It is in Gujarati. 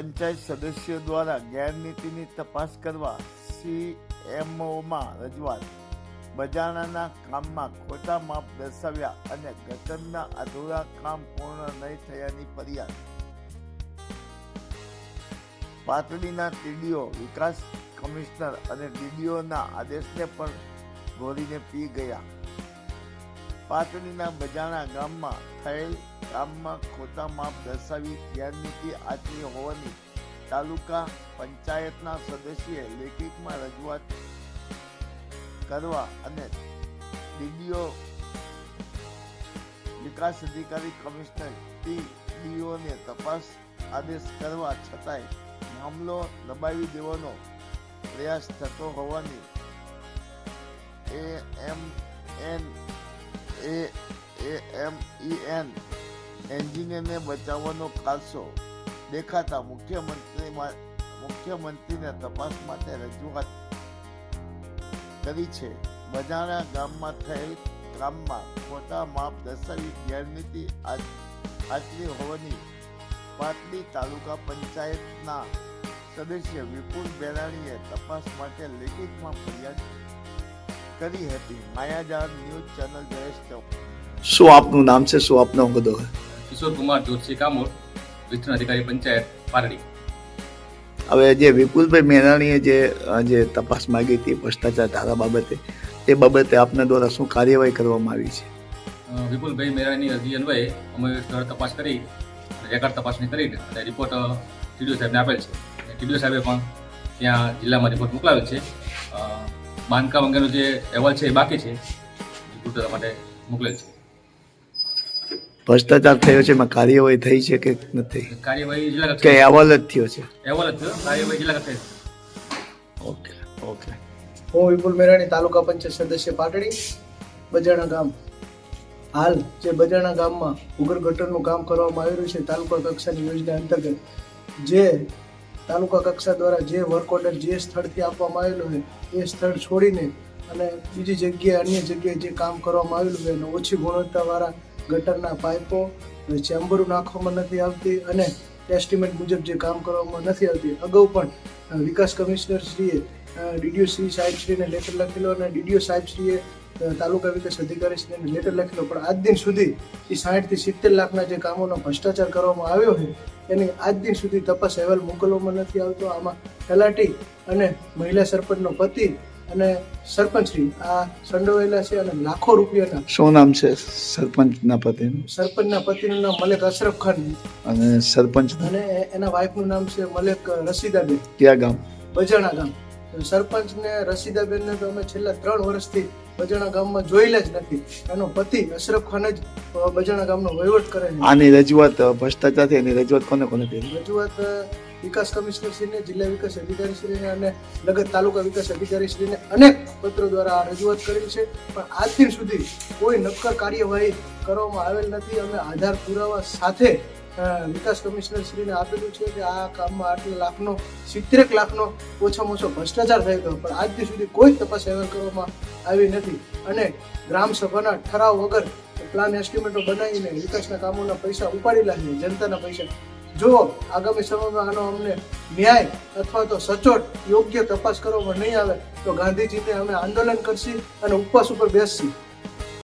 પંચાયત સદસ્યો દ્વારા ગેરનીતિની તપાસ કરવા CMOમાં રજૂઆત, બજાણાના કામમાં ખોટા માપ દર્શાવ્યા અને ગટરના અધૂરા કામ પૂર્ણ નહીં થયાની ફરિયાદ. પાટડીના ટીડીઓ વિકાસ કમિશનર અને ડીડીઓના આદેશને પણ ગોળીને પી ગયા. પાટડીના બજાણા ગામમાં થયેલ કામમાં ખોટા માપ દર્શાવી ગેરનીતિ આચરી હોવાની તાલુકા પંચાયતના સદસ્યએ લેખિતમાં રજૂઆત કરવા અને ડીડીઓ વિકાસ અધિકારી કમિશનર ટીડીઓને તપાસ આદેશ કરવા છતાંય મામલો દબાવી દેવાનો પ્રયાસ થતો હોવાની AMEN એન્જિનિયરને બચાવવાનો ખાસો દેખાતા મુખ્યમંત્રીને તપાસ માટે રજૂઆત કરી છે. બજાણા ગામમાં થયેલ કામમાં ખોટા માપ દર્શાવી ગેરનીતિ આચરી હોવાની પાટડી તાલુકા પંચાયતના સદસ્ય વિપુલ બેરાણીએ તપાસ માટે લેખિતમાં ફરિયાદ કરી હતી. માયાજાળ ન્યૂઝ ચેનલ જયેશ ચોક. શું આપનું નામ છે, શું આપનો હોદ્દો છે? કિશોર કુમાર જોશી કામોર, વિસ્તરણ અધિકારી પંચાયત પારડી. હવે જે વિપુલભાઈ મેરાણીએ જે તપાસ માંગી હતી ભ્રષ્ટાચાર ધારા બાબતે, તે બાબતે આપના દ્વારા શું કાર્યવાહી કરવામાં આવી છે? વિપુલભાઈ મેરાણીની અરજી અન્વયે અમે સ્થળ તપાસ કરી રેકર્ડ તપાસણી કરી અને રિપોર્ટ ટીડીઓ સાહેબને આપેલ છે. ટીડીઓ સાહેબે પણ ત્યાં જિલ્લામાં રિપોર્ટ મોકલાવેલ છે. બાંધકામ અંગેનો જે અહેવાલ છે એ બાકી છે, રિપોર્ટ કરવા માટે મોકલેલ છે. ભ્રષ્ટાચાર થયો છે, એમાં કાર્યવાહી થઈ છે કે નથી? કાર્યવાહી જિલ્લા કે અહેવાલ જ થયો છે? અહેવાલ જ થયો, કાર્યવાહી જિલ્લા કક્ષાએ. ઓકે. હું વિપુલ મેરાણી, તાલુકા પંચાયત સદસ્ય પાટડી, બજાણા ગામ. હાલ જે બજાણા ગામમાં ભૂગર્ભ ગટરનું કામ કરવામાં આવી રહ્યું છે, તાલુકા કક્ષાની યોજના અંતર્ગત જે તાલુકા કક્ષા દ્વારા જે વર્ક ઓર્ડર જે સ્થળથી આપવામાં આવેલો હોય એ સ્થળ છોડીને અને બીજી જગ્યાએ અન્ય જગ્યાએ જે કામ કરવામાં આવેલું હોય અને ઓછી ગુણવત્તાવાળા ગટરના પાઇપો ચેમ્બરો નાખવામાં નથી આવતી અને એસ્ટિમેટ મુજબ જે કામ કરવામાં નથી આવતી. અગાઉ પણ વિકાસ કમિશનર શ્રીએ ડીડીઓ શ્રી સાહેબશ્રીને લેટર લખેલો અને ડીડીઓ સાહેબશ્રીએ તાલુકા વિકાસ અધિકારીશ્રીને લેટર લખેલો, પણ આજ દિન સુધી એ 60 થી 70 લાખના જે કામોનો ભ્રષ્ટાચાર કરવામાં આવ્યો છે એની આજ દિન સુધી તપાસ અહેવાલ મોકલવામાં નથી આવતો. આમાં તલાટી અને મહિલા સરપંચનો પતિ અને સરપંચશ્રી આ સંડોવાયેલા છે અને લાખો રૂપિયાના. શું નામ છે સરપંચના પતિનું? સરપંચના પતિનું નામ મલેક અશરફ ખાન અને સરપંચ અને એના વાઇફનું નામ છે મલેક રસીદાબેન. ક્યાં ગામ? બજાણા ગામ. સરપંચને રસીદાબેનને તો અમે છેલ્લા 3 વર્ષથી બજાણા ગામમાં જોયેલા જ નથી. એનો પતિ અશરફ ખાન જ બજાણા ગામનો વહીવટ કરે છે. આની રજૂઆત ભ્રષ્ટાચાર એની રજૂઆત કોને કરી? રજૂઆત વિકાસ કમિશનરશ્રીને, જિલ્લા વિકાસ અધિકારીશ્રીને અને લગત તાલુકા વિકાસ અધિકારીશ્રીને અનેક પત્રો દ્વારા આ રજૂઆત કરેલ છે, પણ આજ દિન સુધી કોઈ નક્કર કાર્યવાહી કરવામાં આવેલ નથી. અમે આધાર પુરાવા સાથે વિકાસ કમિશનરશ્રીને આપેલું છે કે આ કામમાં આટલા લાખનો 70 લાખનો ઓછામાં ઓછો ભ્રષ્ટાચાર થયો હતો, પણ આજ દિન સુધી કોઈ તપાસ અહેવાલ કરવામાં આવી નથી. અને ગ્રામસભાના ઠરાવ વગર પ્લાન એસ્ટિમેટો બનાવીને વિકાસના કામોના પૈસા ઉપાડેલા છે, જનતાના પૈસા. જો આગામી સમયમાં આનો અમને ન્યાય અથવા તો સચોટ યોગ્ય તપાસ કરવામાં નહીં આવે તો ગાંધીજીને અમે આંદોલન કરશી અને ઉપવાસ ઉપર બેસશી.